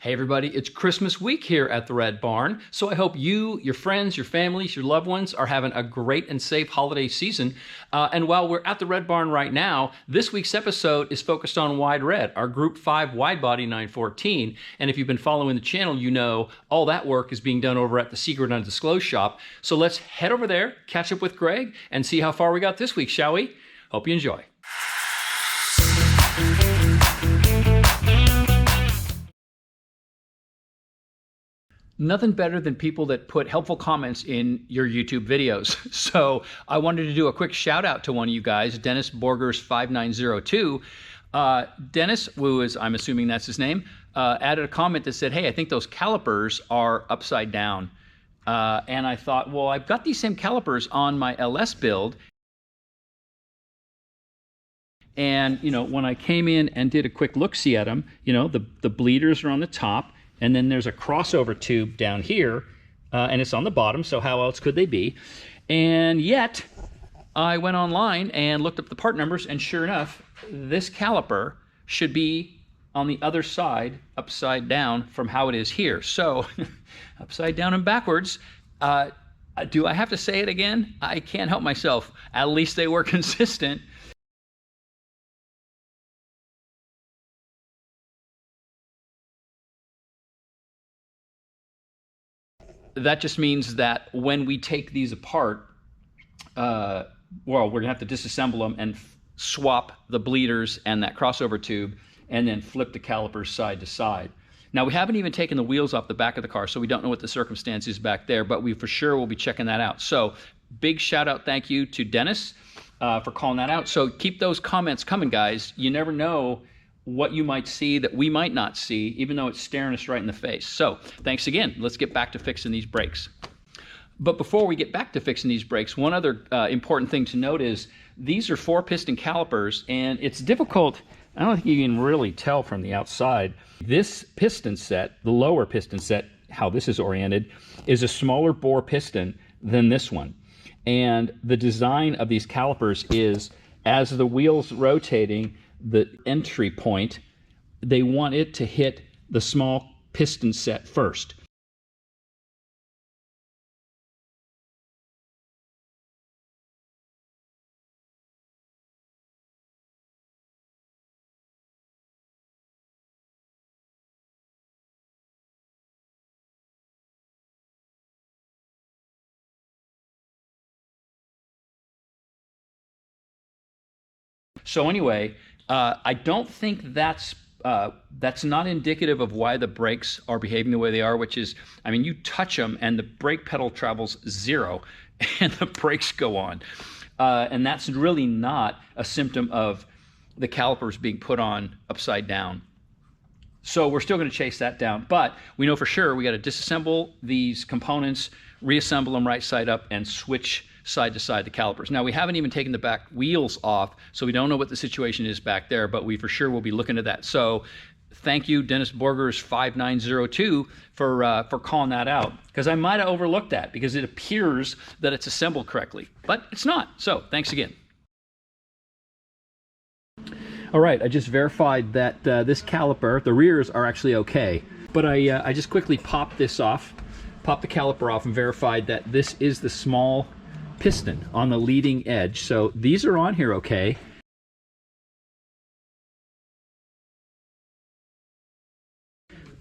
Hey everybody, it's Christmas week here at the Red Barn, so I hope you, your friends, your families, your loved ones are having a great and safe holiday season. And while we're at the Red Barn right now, this week's episode is focused on Wide Red, our Group 5 wide-body 914. And if you've been following the channel, you know all that work is being done over at the Secret Undisclosed shop. So let's head over there, catch up with Greg, and see how far we got this week, shall we? Hope you enjoy. Nothing better than people that put helpful comments in your YouTube videos. So I wanted to do a quick shout out to one of you guys, Dennis Borgers 5902. Dennis, who is, I'm assuming that's his name, added a comment that said, hey, I think those calipers are upside down. And I thought, well, I've got these same calipers on my LS build. And, you know, when I came in and did a quick look-see at them, you know, the bleeders are on the top. And then there's a crossover tube down here, and it's on the bottom, so how else could they be? And yet, I went online and looked up the part numbers, and sure enough, this caliper should be on the other side, upside down from how it is here. So, upside down and backwards. Do I have to say it again? I can't help myself. At least they were consistent. That just means that when we take these apart, well, we're going to have to disassemble them and swap the bleeders and that crossover tube and then flip the calipers side to side. Now, we haven't even taken the wheels off the back of the car, so we don't know what the circumstance is back there, but we for sure will be checking that out. So big shout out, thank you to Dennis for calling that out. So keep those comments coming, guys. You never know what you might see that we might not see, even though it's staring us right in the face. So thanks again. Let's get back to fixing these brakes. But before we get back to fixing these brakes, one other important thing to note is these are 4-piston calipers, and it's difficult. I don't think you can really tell from the outside. This piston set, the lower piston set, how this is oriented, is a smaller bore piston than this one. And the design of these calipers is, as the wheel's rotating, the entry point, they want it to hit the small piston set first. So anyway, I don't think that's not indicative of why the brakes are behaving the way they are, which is, I mean, you touch them and the brake pedal travels 0 and the brakes go on. And that's really not a symptom of the calipers being put on upside down. So we're still going to chase that down, but we know for sure we got to disassemble these components, reassemble them right side up, and switch side to side the calipers. Now, we haven't even taken the back wheels off, so we don't know what the situation is back there, but we for sure will be looking at that. So thank you, Dennis Borgers 5902, for calling that out, because I might have overlooked that because it appears that it's assembled correctly, but it's not. So thanks again. All right, I just verified that this caliper, the rears are actually okay, but I just quickly popped this off, popped the caliper off, and verified that this is the small piston on the leading edge. So these are on here okay.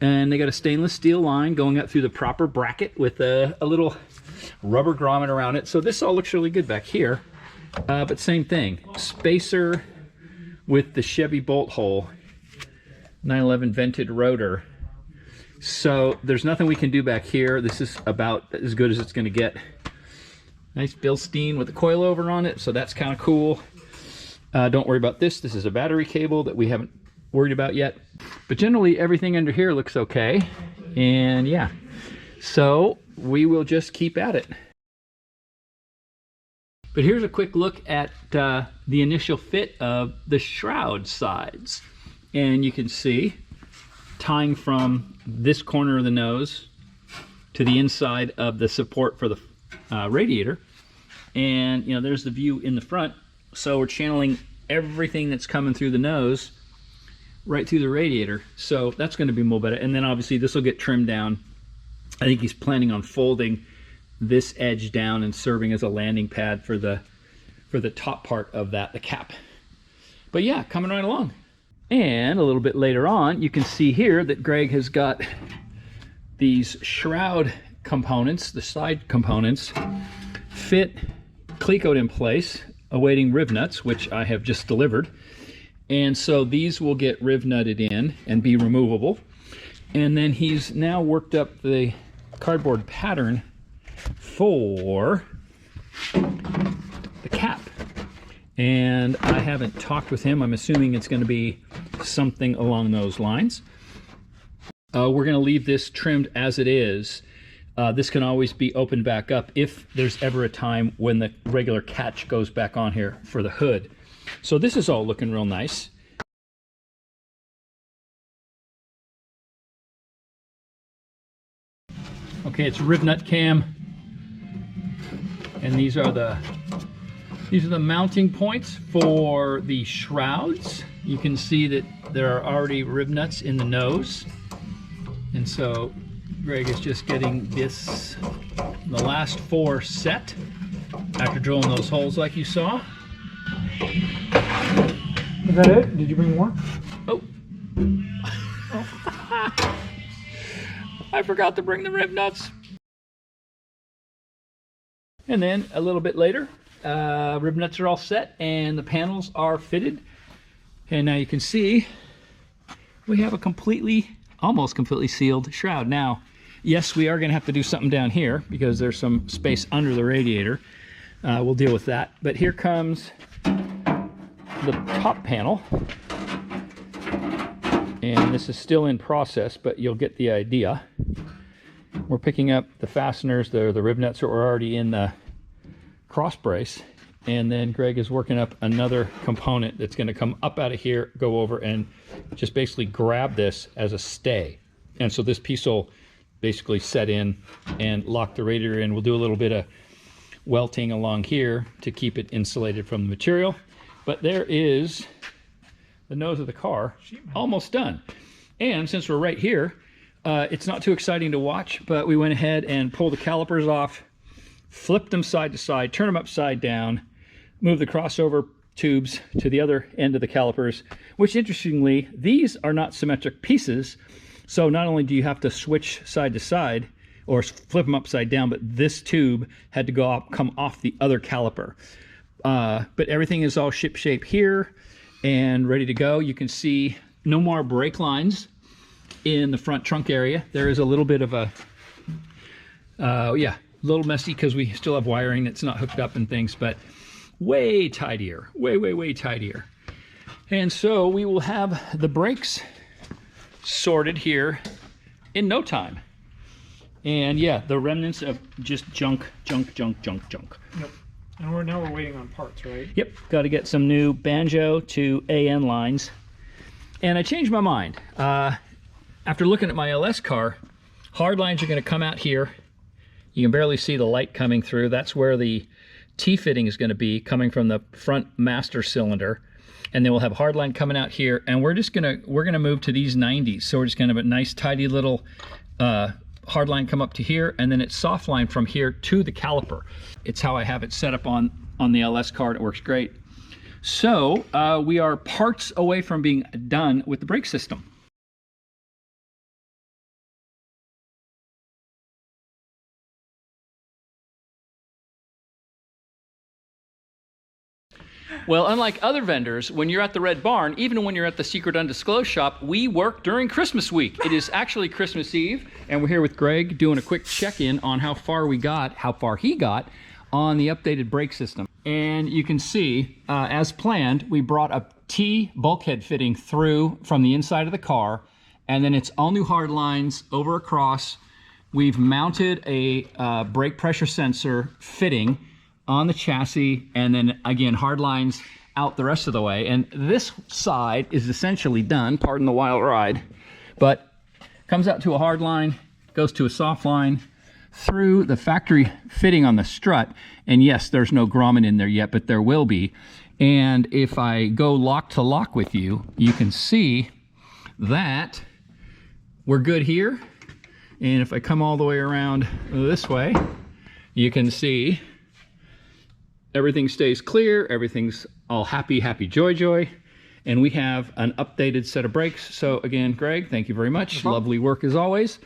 And they got a stainless steel line going up through the proper bracket with a little rubber grommet around it. So this all looks really good back here. But same thing, spacer with the Chevy bolt hole, 911 vented rotor. So there's nothing we can do back here. This is about as good as it's going to get. Nice Bilstein with a coilover on it, so that's kind of cool. Don't worry about this. This is a battery cable that we haven't worried about yet. But generally, everything under here looks okay. And yeah, so we will just keep at it. But here's a quick look at the initial fit of the shroud sides. And you can see, tying from this corner of the nose to the inside of the support for the radiator, and you know, there's the view in the front. So we're channeling everything that's coming through the nose right through the radiator. So that's going to be more better. And then obviously this will get trimmed down. I think he's planning on folding this edge down and serving as a landing pad for the top part of that, the cap. But yeah, coming right along. And a little bit later on, you can see here that Greg has got these shroud components, the side components, fit clecoed in place, awaiting riv nuts, which I have just delivered. And so these will get riv nutted in and be removable. And then he's now worked up the cardboard pattern for the cap. And I haven't talked with him. I'm assuming it's going to be something along those lines. We're going to leave this trimmed as it is. This can always be opened back up if there's ever a time when the regular catch goes back on here for the hood. So this is all looking real nice. Okay, it's riv nut cam, and these are the mounting points for the shrouds. You can see that there are already riv nuts in the nose, and so Greg is just getting the last 4 set after drilling those holes like you saw. Is that it? Did you bring more? Oh. I forgot to bring the rib nuts. And then a little bit later, rib nuts are all set and the panels are fitted. And now you can see we have a almost completely sealed shroud. Now, yes, we are going to have to do something down here because there's some space under the radiator. We'll deal with that. But here comes the top panel. And this is still in process, but you'll get the idea. We're picking up the fasteners, the rib nuts that were already in the cross brace. And then Greg is working up another component that's going to come up out of here, go over and just basically grab this as a stay. And so this piece will basically set in and lock the radiator in. We'll do a little bit of welting along here to keep it insulated from the material. But there is the nose of the car almost done. And since we're right here, it's not too exciting to watch, but we went ahead and pulled the calipers off, flipped them side to side, turned them upside down, moved the crossover tubes to the other end of the calipers, which interestingly, these are not symmetric pieces. So not only do you have to switch side to side or flip them upside down, but this tube had to come off the other caliper. But everything is all ship shape here and ready to go. You can see no more brake lines in the front trunk area. There is a little bit of a, little messy because we still have wiring that's not hooked up and things, but way tidier, way tidier. And so we will have the brakes sorted here in no time. And yeah, the remnants of just junk. Yep. And now we're waiting on parts, right? Yep, got to get some new banjo to AN lines. And I changed my mind. After looking at my LS car, hard lines are going to come out here. You can barely see the light coming through. That's where the T-fitting is going to be, coming from the front master cylinder. And then we'll have hard line coming out here. And we're gonna move to these 90s. So we're just going to have a nice tidy little hard line come up to here, and then it's soft line from here to the caliper. It's how I have it set up on the LS car. It works great. So we are parts away from being done with the brake system. Well, unlike other vendors, when you're at the Red Barn, even when you're at the Secret Undisclosed shop, we work during Christmas week. It is actually Christmas Eve, and we're here with Greg doing a quick check-in on how far he got on the updated brake system. And you can see, as planned, we brought a T bulkhead fitting through from the inside of the car, and then it's all new hard lines over across. We've mounted a brake pressure sensor fitting on the chassis, and then again hard lines out the rest of the way. And this side is essentially done, pardon the wild ride, but comes out to a hard line, goes to a soft line, through the factory fitting on the strut. And yes, there's no grommet in there yet, but there will be. And if I go lock to lock with you, you can see that we're good here. And if I come all the way around this way, you can see everything stays clear, everything's all happy, happy, joy, joy. And we have an updated set of brakes. So again, Greg, thank you very much. Lovely work as always.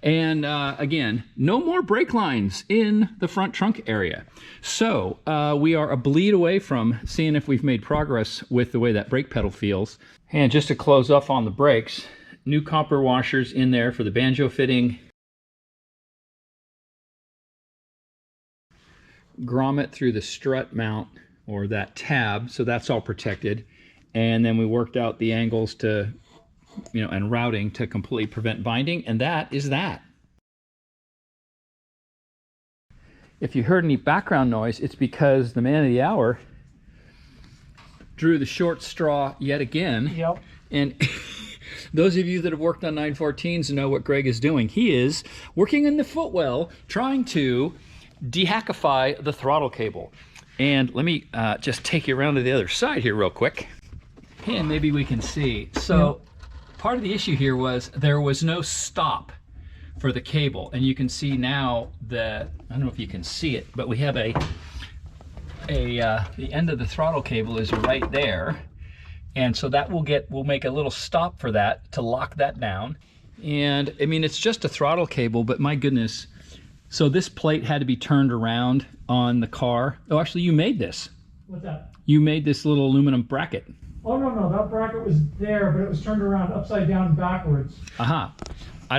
And again, no more brake lines in the front trunk area. So we are a bleed away from seeing if we've made progress with the way that brake pedal feels. And just to close off on the brakes, new copper washers in there for the banjo fitting. Grommet through the strut mount, or that tab, so that's all protected. And then we worked out the angles to, and routing to completely prevent binding, and that is that. If you heard any background noise, it's because the man of the hour drew the short straw yet again. Yep. And those of you that have worked on 914s know what Greg is doing. He is working in the footwell, trying to dehackify the throttle cable. And let me just take you around to the other side here real quick. And maybe we can see. So part of the issue here was there was no stop for the cable. And you can see now I don't know if you can see it, but we have the end of the throttle cable is right there. And so that we'll make a little stop for that to lock that down. And I mean, it's just a throttle cable, but my goodness. So this plate had to be turned around on the car. Oh, actually you made this. What's that? You made this little aluminum bracket. Oh, no, that bracket was there, but it was turned around upside down and backwards. I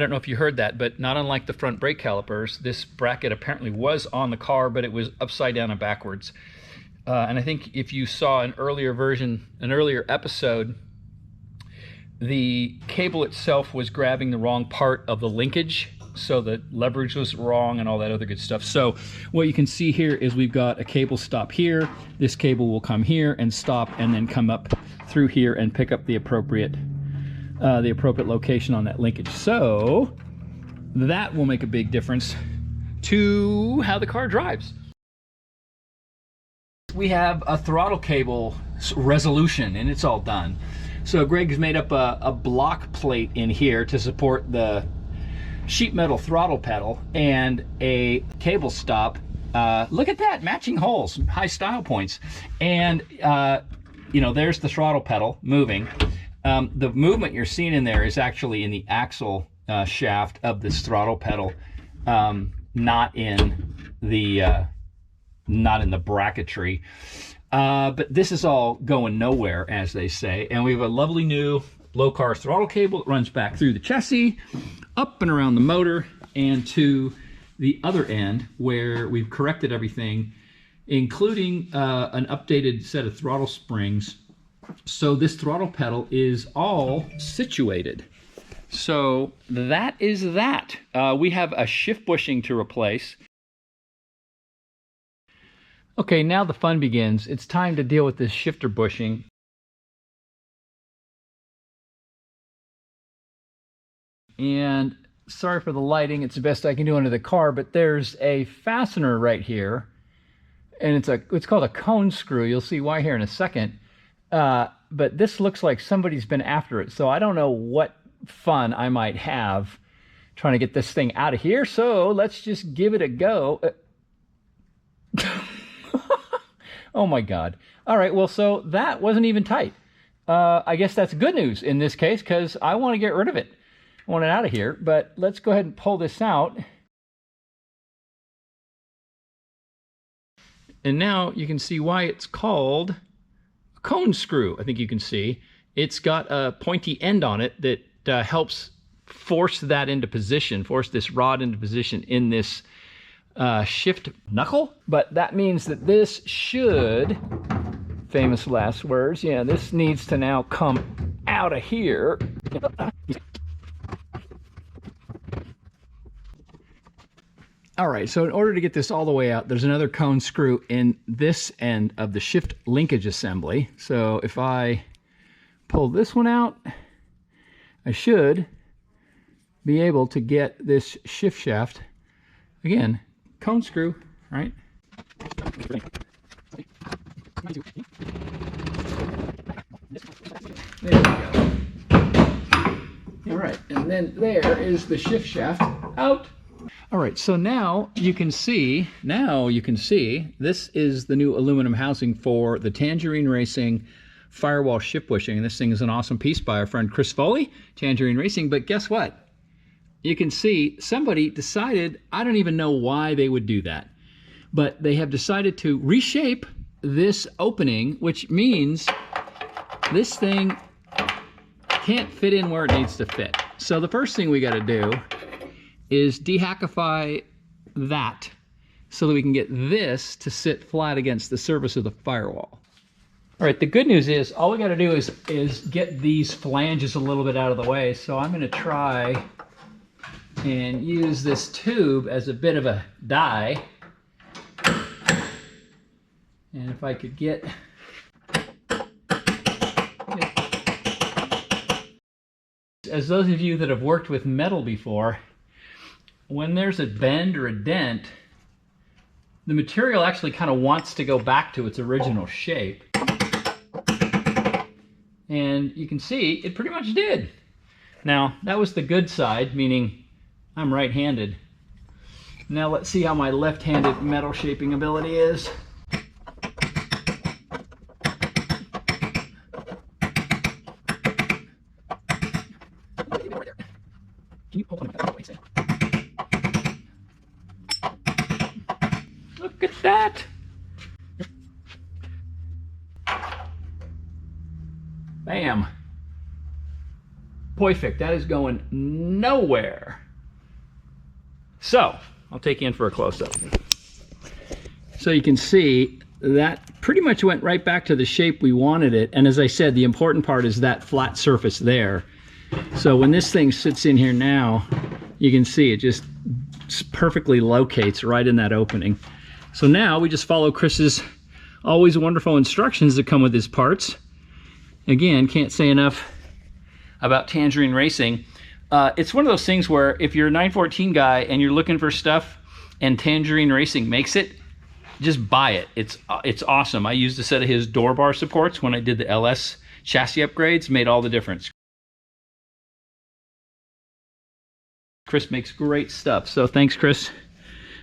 don't know if you heard that, but not unlike the front brake calipers, this bracket apparently was on the car, but it was upside down and backwards. And I think if you saw an earlier episode, the cable itself was grabbing the wrong part of the linkage, so the leverage was wrong and all that other good stuff. So what you can see here is we've got a cable stop here. This cable will come here and stop and then come up through here and pick up the appropriate location on that linkage. So that will make a big difference to how the car drives. We have a throttle cable resolution and it's all done. So Greg's made up a block plate in here to support the sheet metal throttle pedal and a cable stop. Look at that, matching holes, high style points. And there's the throttle pedal moving. The movement you're seeing in there is actually in the axle shaft of this throttle pedal, not in the bracketry. But this is all going nowhere, as they say. And we have a lovely new low-car throttle cable that runs back through the chassis, up and around the motor, and to the other end where we've corrected everything, including an updated set of throttle springs. So this throttle pedal is all situated. So that is that. We have a shift bushing to replace. Okay, now the fun begins. It's time to deal with this shifter bushing. And sorry for the lighting, it's the best I can do under the car, but there's a fastener right here, and it's called a cone screw. You'll see why here in a second. But this looks like somebody's been after it, so I don't know what fun I might have trying to get this thing out of here, so let's just give it a go. Oh my God. All right, well, so that wasn't even tight. I guess that's good news in this case, because I want to get rid of it. I want it out of here, but let's go ahead and pull this out. And now you can see why it's called a cone screw. I think you can see. It's got a pointy end on it that helps force that into position, force this rod into position in this shift knuckle. But that means that this should, famous last words, yeah, this needs to now come out of here. All right, so in order to get this all the way out, there's another cone screw in this end of the shift linkage assembly. So if I pull this one out, I should be able to get this shift shaft, again, cone screw, right? There we go. All right, and then there is the shift shaft out. All right, so now you can see, this is the new aluminum housing for the Tangerine Racing firewall shift bushing. And this thing is an awesome piece by our friend Chris Foley, Tangerine Racing. But guess what? You can see somebody decided, I don't even know why they would do that, but they have decided to reshape this opening, which means this thing can't fit in where it needs to fit. So the first thing we got to do is dehackify that so that we can get this to sit flat against the surface of the firewall. All right, the good news is all we got to do is get these flanges a little bit out of the way. So I'm going to try and use this tube as a bit of a die. And if I could get as those of you that have worked with metal before, when there's a bend or a dent, the material actually kind of wants to go back to its original shape. And you can see it pretty much did. Now, that was the good side, meaning I'm right-handed. Now let's see how my left-handed metal shaping ability is. Can you hold on? Look at that! Bam! Perfect. That is going nowhere. So, I'll take you in for a close-up. So you can see that pretty much went right back to the shape we wanted it. And as I said, the important part is that flat surface there. So when this thing sits in here now, you can see it just perfectly locates right in that opening. So now we just follow Chris's always wonderful instructions that come with his parts. Again, can't say enough about Tangerine Racing. It's one of those things where if you're a 914 guy and you're looking for stuff and Tangerine Racing makes it, just buy it. It's awesome. I used a set of his door bar supports when I did the LS chassis upgrades, made all the difference. Chris makes great stuff. So thanks, Chris,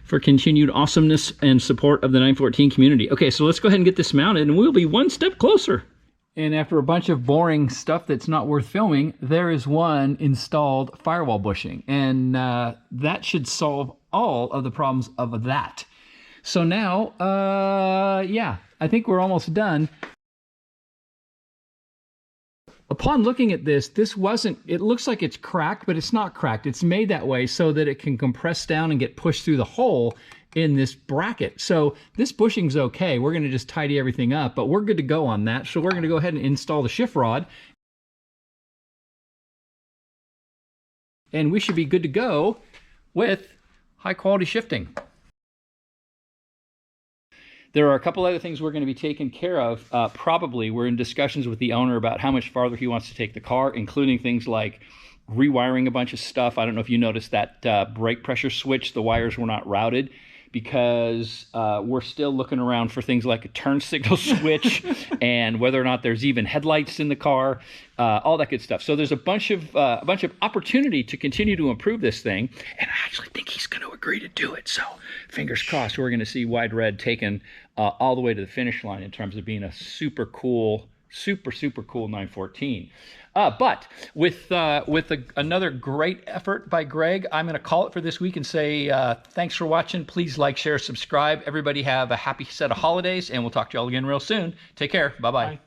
for continued awesomeness and support of the 914 community. Okay, so let's go ahead and get this mounted and we'll be one step closer. And after a bunch of boring stuff that's not worth filming, there is one installed firewall bushing. And that should solve all of the problems of that. So now, yeah, I think we're almost done. Upon looking at this, it looks like it's cracked, but it's not cracked. It's made that way so that it can compress down and get pushed through the hole in this bracket. So this bushing's okay. We're going to just tidy everything up, but we're good to go on that. So we're going to go ahead and install the shift rod. And we should be good to go with high quality shifting. There are a couple other things we're going to be taking care of. Probably we're in discussions with the owner about how much farther he wants to take the car, including things like rewiring a bunch of stuff. I don't know if you noticed that brake pressure switch, the wires were not routed because we're still looking around for things like a turn signal switch and whether or not there's even headlights in the car, all that good stuff. So there's a bunch of opportunity to continue to improve this thing, and I actually think he's going to agree to do it. So fingers crossed, we're going to see Wide Red taken all the way to the finish line in terms of being a super cool 914. But with another great effort by Greg, I'm going to call it for this week and say thanks for watching. Please like, share, subscribe. Everybody have a happy set of holidays, and we'll talk to you all again real soon. Take care. Bye-bye. Bye.